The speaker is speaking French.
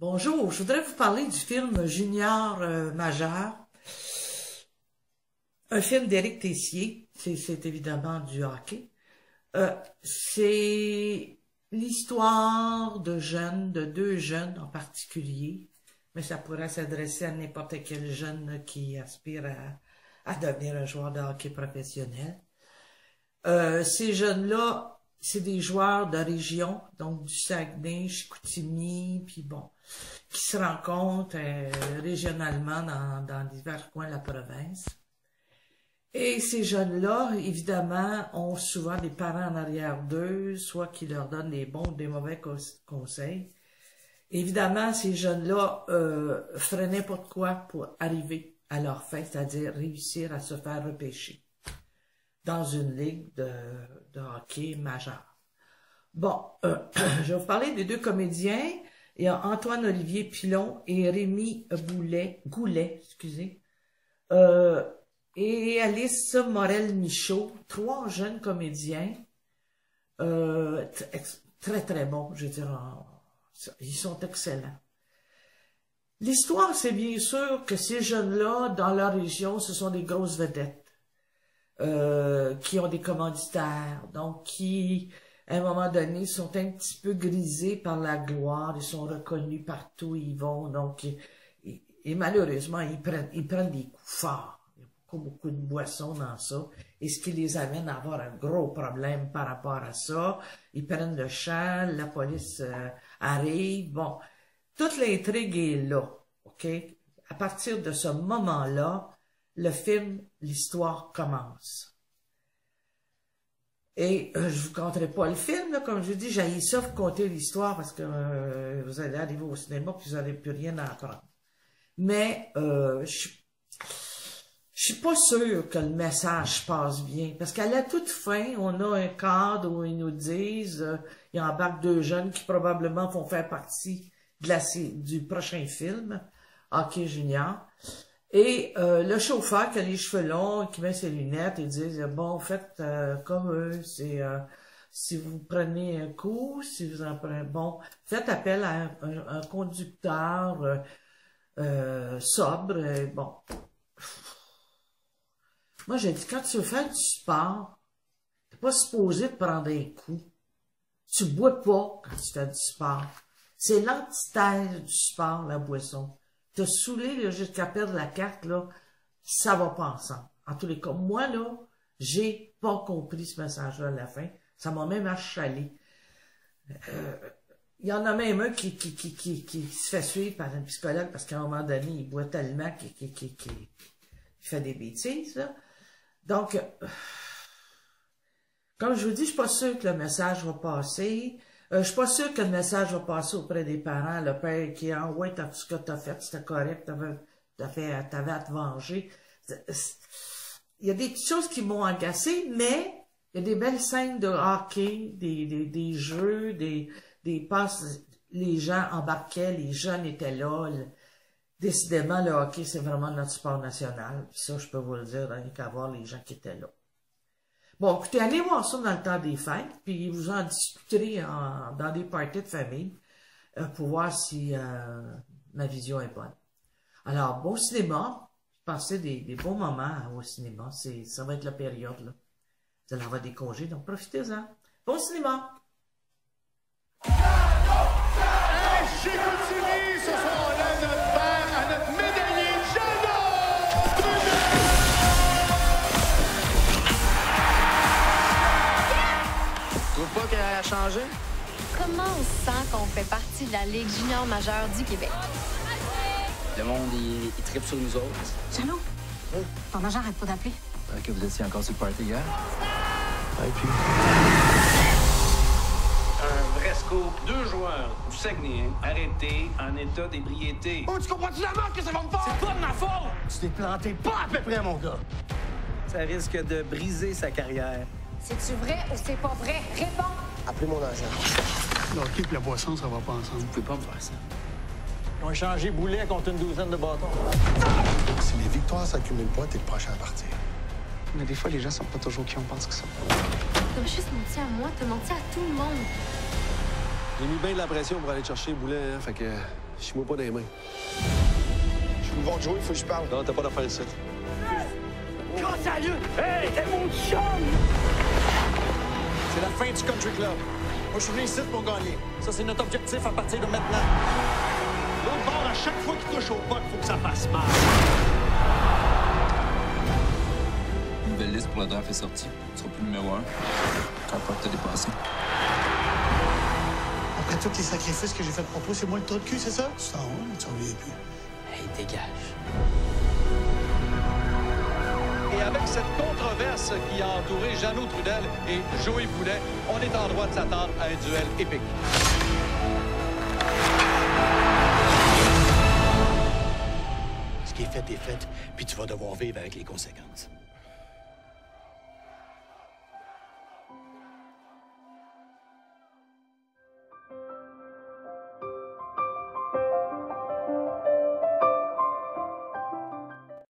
Bonjour, je voudrais vous parler du film Junior majeur, un film d'Éric Tessier, c'est évidemment du hockey. C'est l'histoire de jeunes, de deux jeunes en particulier, mais ça pourrait s'adresser à n'importe quel jeune qui aspire à devenir un joueur de hockey professionnel. Ces jeunes-là, c'est des joueurs de région, donc du Saguenay, Chicoutimi, puis bon, qui se rencontrent régionalement dans divers coins de la province. Et ces jeunes-là, évidemment, ont souvent des parents en arrière d'eux, soit qui leur donnent des bons ou des mauvais conseils. Évidemment, ces jeunes-là feraient n'importe quoi pour arriver à leur fin, c'est-à-dire réussir à se faire repêcher dans une ligue de hockey majeur. Bon, je vais vous parler des deux comédiens. Il y a Antoine-Olivier Pilon et Rémi Goulet, excusez. Et Alice Morel-Michaud, trois jeunes comédiens, très très bons, je veux dire, ils sont excellents. L'histoire, c'est bien sûr que ces jeunes-là, dans leur région, ce sont des grosses vedettes. Qui ont des commanditaires, donc qui, à un moment donné, sont un petit peu grisés par la gloire, ils sont reconnus partout où ils vont, donc, et malheureusement, ils prennent des coups forts. Il y a beaucoup de boissons dans ça, et ce qui les amène à avoir un gros problème par rapport à ça. Ils prennent le champ, la police arrive, bon, toute l'intrigue est là, ok? À partir de ce moment-là, le film, l'histoire commence. Et je vous conterai pas le film, là, comme je vous dis, j'haïs ça vous conter l'histoire parce que vous allez arriver au cinéma puis vous n'allez plus rien à apprendre. Mais je suis pas sûre que le message passe bien, parce qu'à la toute fin, on a un cadre où ils nous disent, ils embarquent deux jeunes qui probablement vont faire partie du prochain film, Hockey Junior. Et le chauffeur qui a les cheveux longs, qui met ses lunettes, il dit bon, faites comme eux, c'est si vous prenez un coup, si vous en prenez, bon, faites appel à un conducteur sobre, bon. Moi, j'ai dit, quand tu veux faire du sport, t'es pas supposé de prendre un coup. Tu bois pas quand tu fais du sport. C'est l'antithèse du sport, la boisson. Te saouler jusqu'à perdre la carte, là, ça va pas ensemble. En tous les cas, moi, là, j'ai pas compris ce message-là à la fin. Ça m'a même achalé. Il y en a même un qui se fait suivre par un psychologue parce qu'à un moment donné, il boit tellement qu'il fait des bêtises, là. Donc, comme je vous dis, je suis pas sûre que le message va passer. Je suis pas sûre que le message va passer auprès des parents. Le père qui est ouais, ce que t'as fait, c'était correct, t'avais à te venger. Il y a des petites choses qui m'ont agacé, mais il y a des belles scènes de hockey, des jeux, des passes. Les gens embarquaient, les jeunes étaient là. Décidément, le hockey, c'est vraiment notre sport national. Puis ça, je peux vous le dire, rien qu'à voir les gens qui étaient là. Bon, écoutez, allez voir ça dans le temps des fêtes, puis vous en discuterez dans des parties de famille pour voir si ma vision est bonne. Alors, bon cinéma, passez des bons moments au cinéma, ça va être la période, là. Vous allez avoir des congés, donc profitez-en. Bon cinéma! Hey, Chicoutimi, ce soir-là, notre père à notre médaillé Tu trouves pas qu'elle a changé? Comment on sent qu'on fait partie de la Ligue junior majeure du Québec? Le monde, il tripe sur nous autres. Jano, Oui. ton agent arrête pas d'appeler. Que vous étiez encore sur le party hier? Et puis... Un vrai scoop. Deux joueurs du Saguenay arrêtés en état d'ébriété. Oh, tu comprends-tu la marque que ça va me faire? C'est pas de ma faute! Tu t'es planté pas à peu près, mon gars. Ça risque de briser sa carrière. C'est-tu vrai ou c'est pas vrai? Réponds! Appelez mon agent. Le hockey et la boisson, ça va pas ensemble. Vous pouvez pas me faire ça. Ils ont échangé Boulet contre une douzaine de bâtons. Si les victoires s'accumulent pas, t'es le prochain à partir. Mais des fois, les gens sont pas toujours qui on pense que ça. T'as juste menti à moi, t'as menti à tout le monde. J'ai mis bien de la pression pour aller chercher Boulet, hein, fait que je Chie-moi pas dans les mains. Je veux voir Joey, faut que je parle. Non, t'as pas d'affaire ici. C'est la fin du Country Club. Moi, je suis venu ici pour gagner. Ça, c'est notre objectif à partir de maintenant. L'autre bord, à chaque fois qu'il touche au puck, faut que ça fasse mal. Une nouvelle liste pour la draft est sortie. Tu seras plus numéro 1 quand le puck t'a dépassé. Après tous les sacrifices que j'ai fait pour toi, c'est moi le trou de cul, c'est ça? Tu t'en vas, mais tu reviens plus. Hey, dégage. Et avec cette controverse qui a entouré Jeannot Trudel et Joey Boulet, on est en droit de s'attendre à un duel épique. Ce qui est fait est fait, puis tu vas devoir vivre avec les conséquences.